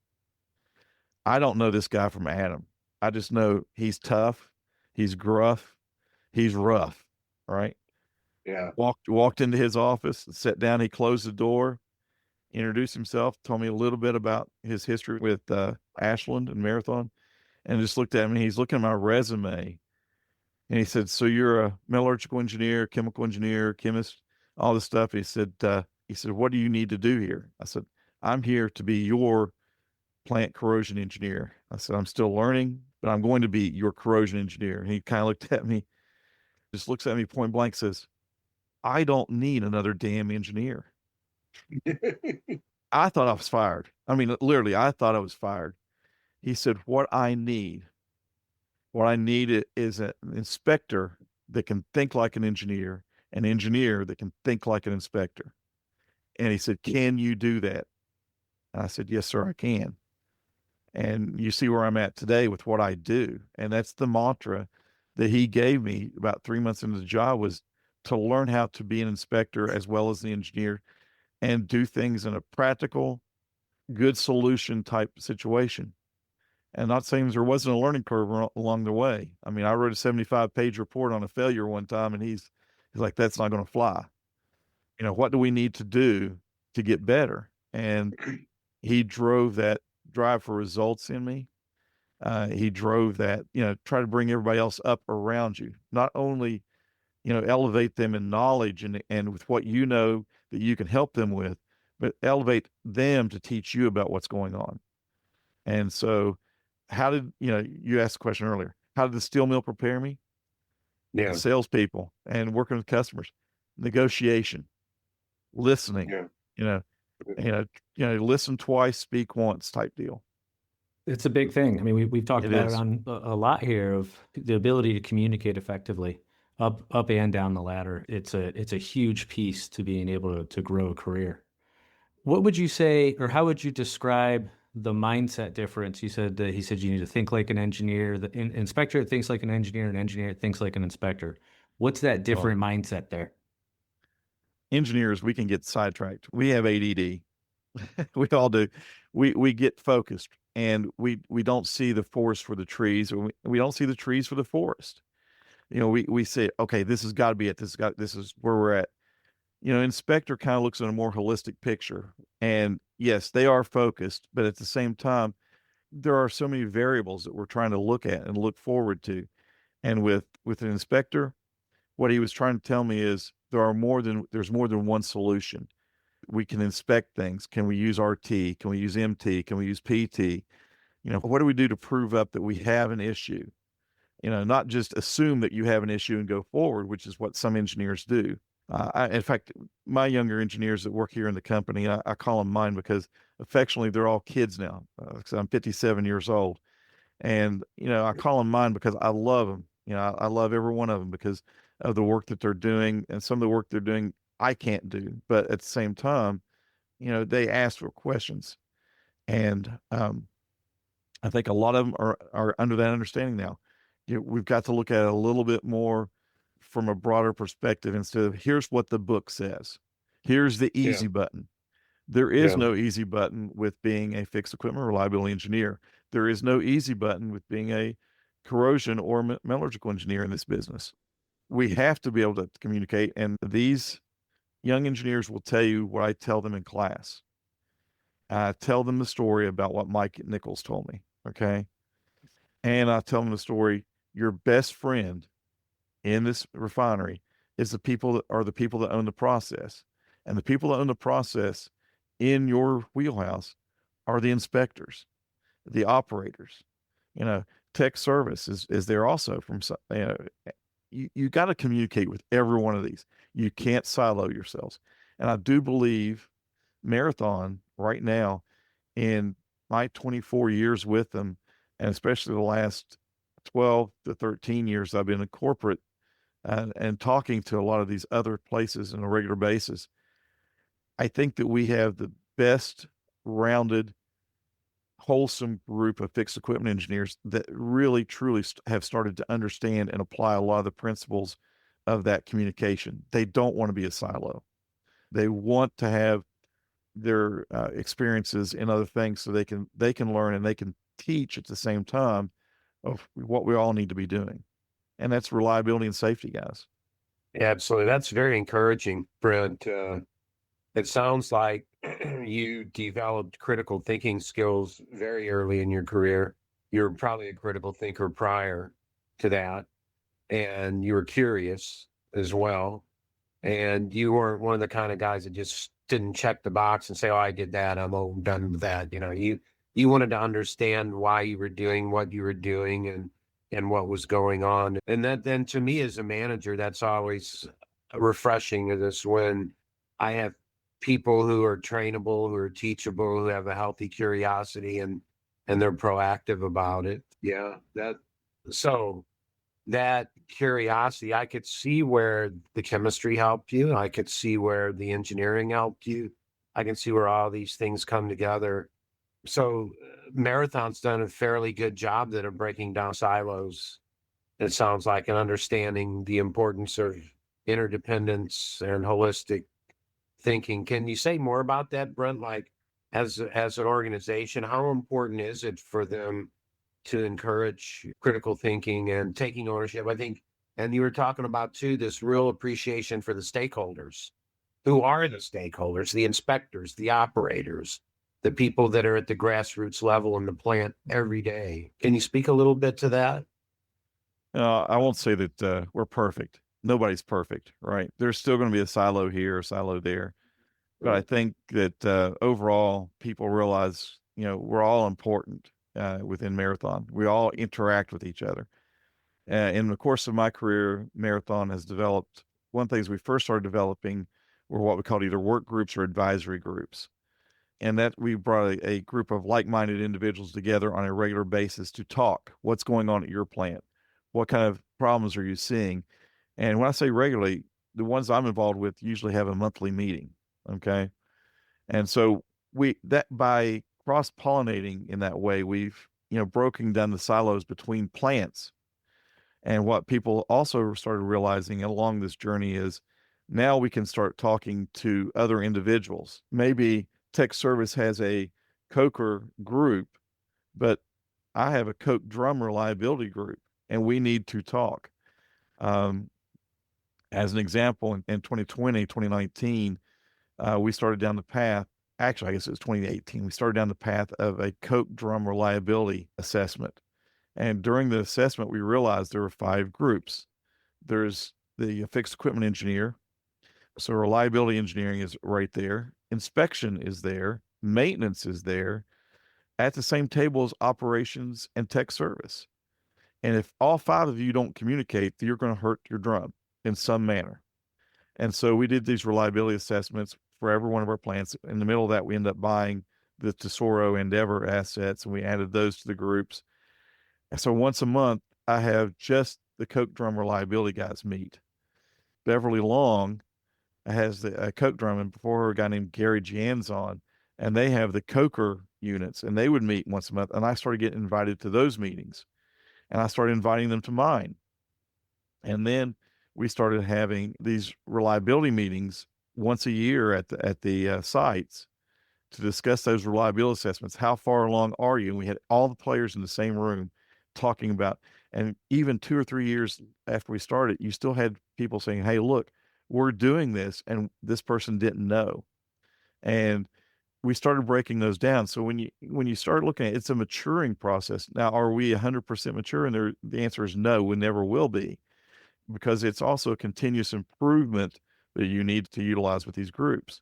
I don't know this guy from Adam. I just know he's tough, he's gruff, he's rough, right? Yeah. Walked into his office, sat down, he closed the door, introduced himself, told me a little bit about his history with Ashland and Marathon, and just looked at me. He's looking at my resume, and he said, "So you're a metallurgical engineer, chemical engineer, chemist, all this stuff." He said, "What do you need to do here?" I said, "I'm here to be your plant corrosion engineer." I said, "I'm still learning, but I'm going to be your corrosion engineer." And he kind of looked at me, just looks at me point blank, says, "I don't need another damn engineer." I thought I was fired. I mean, literally, I thought I was fired. He said, what I need is an inspector that can think like an engineer that can think like an inspector. And he said, "Can you do that?" And I said, "Yes, sir, I can." And you see where I'm at today with what I do. And that's the mantra that he gave me about 3 months into the job, was to learn how to be an inspector as well as the engineer and do things in a practical, good solution type situation. And not saying there wasn't a learning curve along the way. I mean, I wrote a 75-page report on a failure one time, and he's like, "That's not going to fly. What do we need to do to get better?" And he drove that drive for results in me. He drove that, try to bring everybody else up around you, not only, elevate them in knowledge and with what that you can help them with, but elevate them to teach you about what's going on. And so you asked the question earlier, how did the steel mill prepare me? Yeah. Salespeople and working with customers, negotiation, listening, Yeah. Listen twice, speak once type deal. It's a big thing. I mean, we've talked It about is. it on a lot here, of the ability to communicate effectively up and down the ladder. It's a huge piece to being able to grow a career. What would you say, or how would you describe the mindset difference? He said you need to think like an engineer. The inspector thinks like an engineer thinks like an inspector. What's that different mindset there? Engineers, we can get sidetracked. We have ADD. We all do. We get focused, and we don't see the forest for the trees, or we don't see the trees for the forest. We say, okay, this has got to be it. This is where we're at. Inspector kind of looks at a more holistic picture, and yes, they are focused, but at the same time, there are so many variables that we're trying to look at and look forward to. And with an inspector, what he was trying to tell me is there's more than one solution. We can inspect things. Can we use RT? Can we use MT? Can we use PT? What do we do to prove up that we have an issue? Not just assume that you have an issue and go forward, which is what some engineers do. In fact, my younger engineers that work here in the company, I call them mine because affectionately they're all kids now. So I'm 57 years old, and I call them mine because I love them. I love every one of them because of the work that they're doing, and some of the work they're doing I can't do, but at the same time, they ask for questions, and I think a lot of them are under that understanding now. We've got to look at it a little bit more from a broader perspective instead of here's what the book says, here's the easy button. There is Yeah. no easy button with being a fixed equipment reliability engineer. There is no easy button with being a corrosion or metallurgical engineer in this business. We have to be able to communicate, and these young engineers will tell you what I tell them in class. I tell them the story about what Mike Nichols told me, okay? And I tell them the story, your best friend in this refinery is the people that own the process. And the people that own the process in your wheelhouse are the inspectors, the operators. You know, tech service is there also from, you got to communicate with every one of these. You can't silo yourselves. And I do believe Marathon right now, in my 24 years with them, and especially the last 12 to 13 years I've been in corporate and talking to a lot of these other places on a regular basis, I think that we have the best rounded, wholesome group of fixed equipment engineers that really, truly have started to understand and apply a lot of the principles of that communication. They don't want to be a silo. They want to have their experiences in other things so they can learn and they can teach at the same time of what we all need to be doing. And that's reliability and safety, guys. Absolutely. That's very encouraging, Brent. It sounds like you developed critical thinking skills very early in your career. You were probably a critical thinker prior to that, and you were curious as well. And you weren't one of the kind of guys that just didn't check the box and say, "Oh, I did that. I'm all done with that." You wanted to understand why you were doing what you were doing and what was going on. And that then to me as a manager, that's always refreshing is when I have people who are trainable, who are teachable, who have a healthy curiosity and they're proactive about it. Yeah. So that curiosity, I could see where the chemistry helped you. I could see where the engineering helped you. I can see where all these things come together. So Marathon's done a fairly good job then of breaking down silos. It sounds like, and understanding the importance of interdependence and holistic thinking. Can you say more about that, Brent? Like as an organization, how important is it for them to encourage critical thinking and taking ownership? I think, and you were talking about too, this real appreciation for the stakeholders. Who are the stakeholders? The inspectors, the operators, the people that are at the grassroots level in the plant every day. Can you speak a little bit to that? I won't say that we're perfect. Nobody's perfect, right? There's still going to be a silo here, a silo there. But I think that overall, people realize, we're all important within Marathon. We all interact with each other. In the course of my career, Marathon has developed one of the things we first started developing were what we called either work groups or advisory groups. And that we brought a group of like-minded individuals together on a regular basis to talk. What's going on at your plant? What kind of problems are you seeing? And when I say regularly, the ones I'm involved with usually have a monthly meeting. Okay. And so by cross-pollinating in that way, we've, broken down the silos between plants. And what people also started realizing along this journey is now we can start talking to other individuals. Maybe tech service has a coker group, but I have a coke drum reliability group and we need to talk. As an example, in 2020, 2019, we started down the path. Actually, I guess it was 2018. We started down the path of a coke drum reliability assessment. And during the assessment, we realized there were 5 groups. There's the fixed equipment engineer. So reliability engineering is right there. Inspection is there. Maintenance is there. At the same table as operations and tech service. And if all 5 of you don't communicate, you're going to hurt your drum in some manner. And so we did these reliability assessments for every one of our plants. In the middle of that, we ended up buying the Tesoro Endeavor assets, and we added those to the groups. And so once a month, I have just the coke drum reliability guys meet. Beverly Long has the coke drum, and before her, a guy named Gary Jans on, and they have the coker units, and they would meet once a month. And I started getting invited to those meetings, and I started inviting them to mine. And then we started having these reliability meetings once a year at the sites. to discuss those reliability assessments. How far along are you? And we had all the players in the same room talking about, and even 2 or 3 years after we started, you still had people saying, hey, look, we're doing this, and this person didn't know. And we started breaking those down. So when you start looking at it, it's a maturing process. Now, are we 100% mature? And the answer is no, we never will be, because it's also a continuous improvement that you need to utilize with these groups.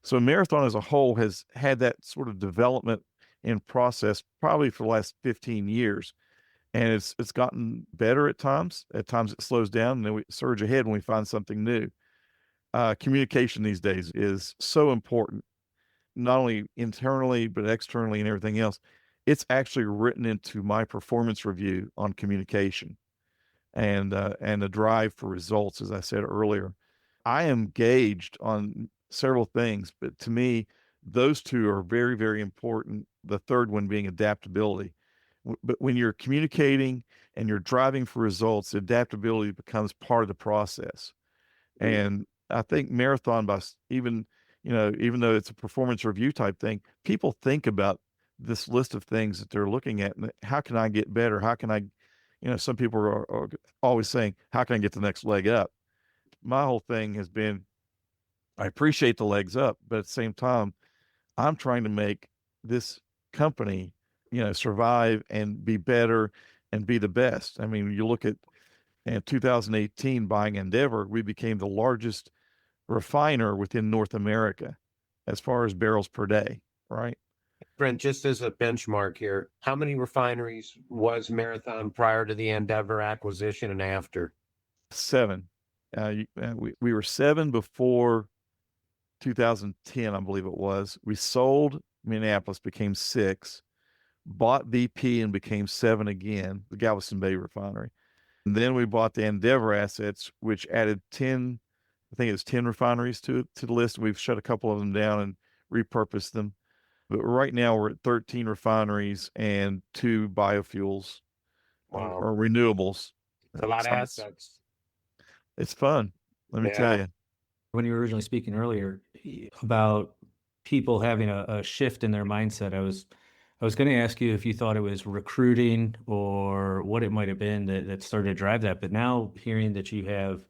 So Marathon as a whole has had that sort of development in process probably for the last 15 years. And it's gotten better at times. At times it slows down, and then we surge ahead when we find something new. Communication these days is so important, not only internally, but externally and everything else. It's actually written into my performance review on communication and the drive for results, as I said earlier. I am gauged on several things, but to me, those two are very, very important. The third one being adaptability. But when you're communicating and you're driving for results, adaptability becomes part of the process. And I think Marathon, even though it's a performance review type thing, people think about this list of things that they're looking at, and how can I get better? How can I, some people are always saying, how can I get the next leg up? My whole thing has been, I appreciate the legs up, but at the same time, I'm trying to make this company, survive and be better and be the best. I mean, you look at in 2018 buying Endeavor, we became the largest refiner within North America as far as barrels per day, right? Brent, just as a benchmark here, how many refineries was Marathon prior to the Endeavor acquisition and after? 7. We were 7 before 2010, I believe it was. We sold Minneapolis, became 6, bought VP and became 7 again, the Galveston Bay Refinery. And then we bought the Endeavor assets, which added 10, I think it was 10 refineries to the list. We've shut a couple of them down and repurposed them. But right now we're at 13 refineries and 2 biofuels or renewables. It's a lot of assets. It's fun, let me tell you. When you were originally speaking earlier about people having a shift in their mindset, I was going to ask you if you thought it was recruiting or what it might have been that started to drive that. But now hearing that you have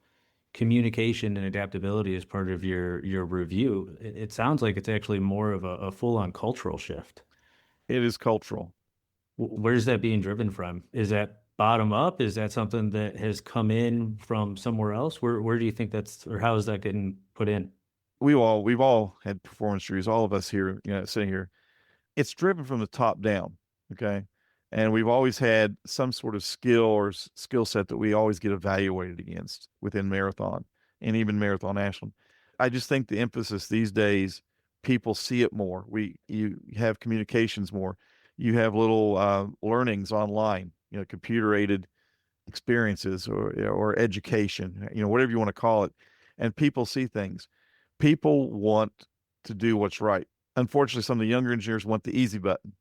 communication and adaptability as part of your review, it sounds like it's actually more of a full-on cultural shift. It is cultural. Where's that being driven from? Is that bottom up? Is that something that has come in from somewhere else? Where do you think or how is that getting put in? We've all had performance reviews, all of us here, sitting here. It's driven from the top down, okay? And we've always had some sort of skill or skill set that we always get evaluated against within Marathon and even Marathon Ashland. I just think the emphasis these days, people see it more. You have communications more. You have little learnings online, computer-aided experiences or education, whatever you want to call it. And people see things. People want to do what's right. Unfortunately, some of the younger engineers want the easy button.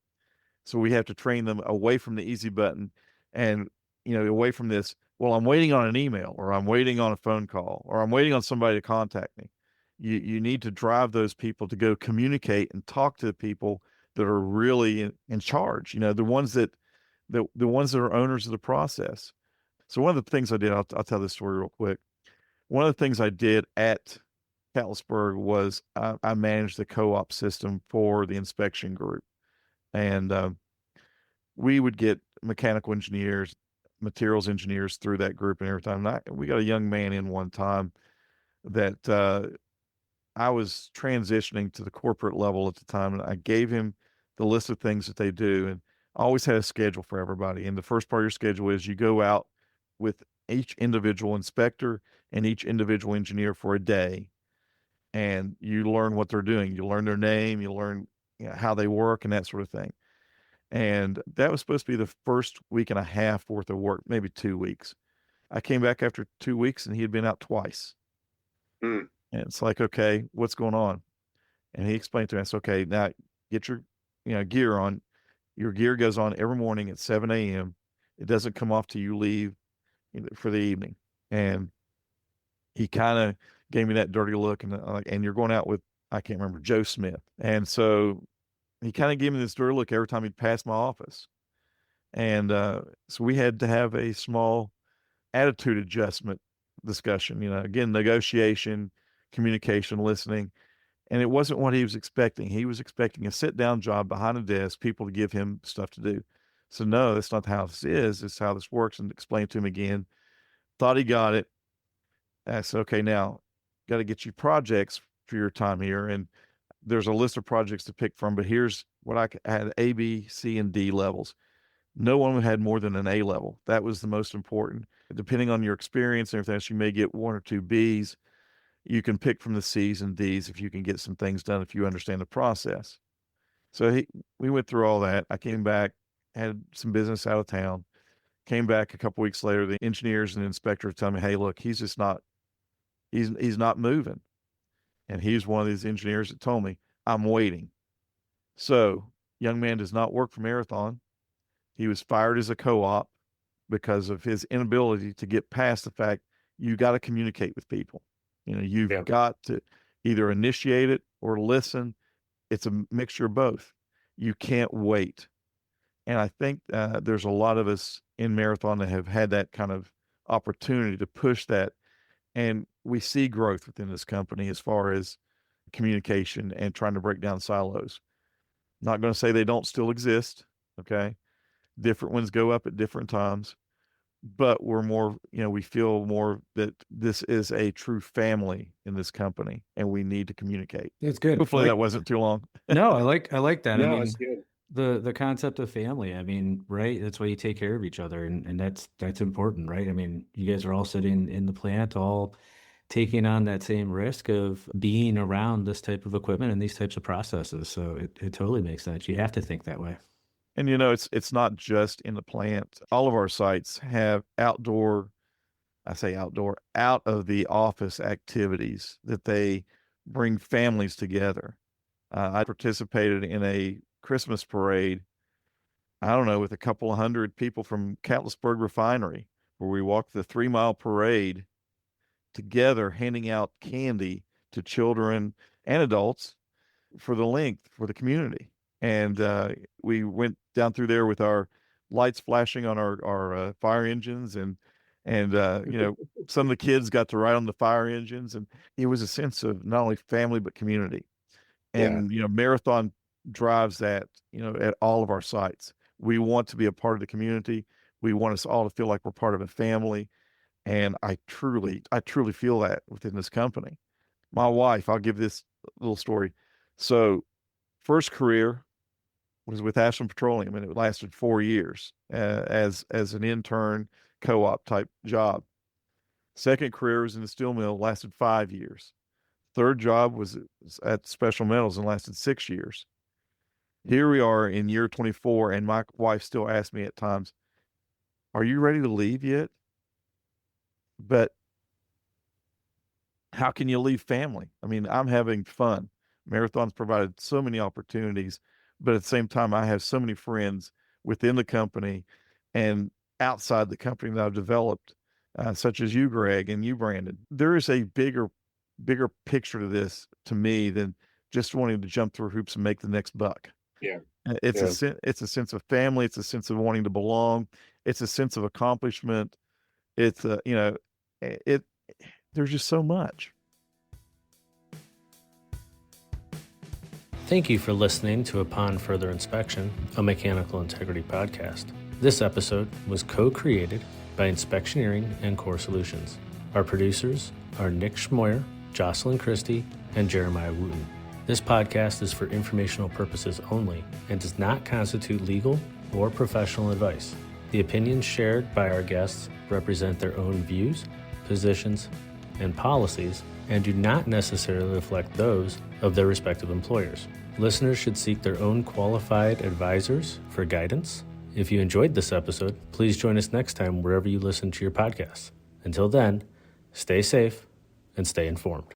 So we have to train them away from the easy button and, away from this, well, I'm waiting on an email or I'm waiting on a phone call or I'm waiting on somebody to contact me. You need to drive those people to go communicate and talk to the people that are really in charge, the ones that are owners of the process. So one of the things I did, I'll tell this story real quick. One of the things I did at Catlettsburg was I managed the co-op system for the inspection group. And we would get mechanical engineers, materials engineers through that group and every time. We got a young man in one time that I was transitioning to the corporate level at the time, and I gave him the list of things that they do. And I always had a schedule for everybody. And the first part of your schedule is you go out with each individual inspector and each individual engineer for a day, and you learn what they're doing. You learn their name, you learn how they work and that sort of thing. And that was supposed to be the first week and a half worth of work, maybe 2 weeks. I came back after 2 weeks and he had been out twice. And it's like, okay, what's going on? And he explained to me, I said, okay, now get your gear on. Your gear goes on every morning at 7 a.m. It doesn't come off till you leave for the evening. And he kind of gave me that dirty look, and you're going out with I can't remember, Joe Smith. And so he kind of gave me this dirty look every time he'd pass my office. And so we had to have a small attitude adjustment discussion, again, negotiation, communication, listening. And it wasn't what he was expecting. He was expecting a sit down job behind a desk, people to give him stuff to do. So no, that's not how this is. It's how this works, and explained to him again. Thought he got it. I said, okay, now got to get you projects for your time here. And there's a list of projects to pick from, but here's what I had: A, B, C, and D levels. No one had more than an A level. That was the most important. Depending on your experience and everything else, you may get 1 or 2 Bs. You can pick from the C's and D's if you can get some things done, if you understand the process. So we went through all that. I came back, had some business out of town, came back a couple weeks later. The engineers and the inspector tell me, hey, look, he's just not, he's not moving. And he's one of these engineers that told me, I'm waiting. So young man does not work for Marathon. He was fired as a co-op because of his inability to get past the fact you got to communicate with people. You've got to either initiate it or listen. It's a mixture of both. You can't wait. And I think there's a lot of us in Marathon that have had that kind of opportunity to push that. And we see growth within this company as far as communication and trying to break down silos. Not going to say they don't still exist. Okay. Different ones go up at different times, but we're more, we feel more that this is a true family in this company, and we need to communicate. It's good. Hopefully that wasn't too long. No, I like that. No, I mean, it's good. the concept of family, I mean, right? That's why you take care of each other, and that's important, right? I mean, you guys are all sitting in the plant, all taking on that same risk of being around this type of equipment and these types of processes. So it totally makes sense. You have to think that way. And it's not just in the plant. All of our sites have outdoor, I say outdoor, out of the office activities that they bring families together. I participated in a Christmas parade, I don't know, with a couple of hundred people from Catlettsburg Refinery, where we walked the 3-mile parade together, handing out candy to children and adults for the community. And we went down through there with our lights flashing on our fire engines, and some of the kids got to ride on the fire engines, and it was a sense of not only family but community. And Marathon drives that at all of our sites. We want to be a part of the community. We want us all to feel like we're part of a family, and I truly feel that within this company. My wife, I'll give this little story. So first career was with Ashland Petroleum, and it lasted 4 years as an intern co-op type job. Second career was in the steel mill, lasted 5 years. Third job was at Special Metals and lasted 6 years. Here we are in year 24, and my wife still asks me at times, are you ready to leave yet? But how can you leave family? I mean, I'm having fun. Marathon's provided so many opportunities, but at the same time, I have so many friends within the company and outside the company that I've developed, such as you, Greg, and you, Brandon. There is a bigger picture to this, to me, than just wanting to jump through hoops and make the next buck. Yeah. It's a sense of family. It's a sense of wanting to belong. It's a sense of accomplishment. It's there's just so much. Thank you for listening to Upon Further Inspection, a mechanical integrity podcast. This episode was co-created by Inspectioneering and Core Solutions. Our producers are Nick Schmoyer, Jocelyn Christie, and Jeremiah Wooten. This podcast is for informational purposes only and does not constitute legal or professional advice. The opinions shared by our guests represent their own views, positions, and policies and do not necessarily reflect those of their respective employers. Listeners should seek their own qualified advisors for guidance. If you enjoyed this episode, please join us next time wherever you listen to your podcasts. Until then, stay safe and stay informed.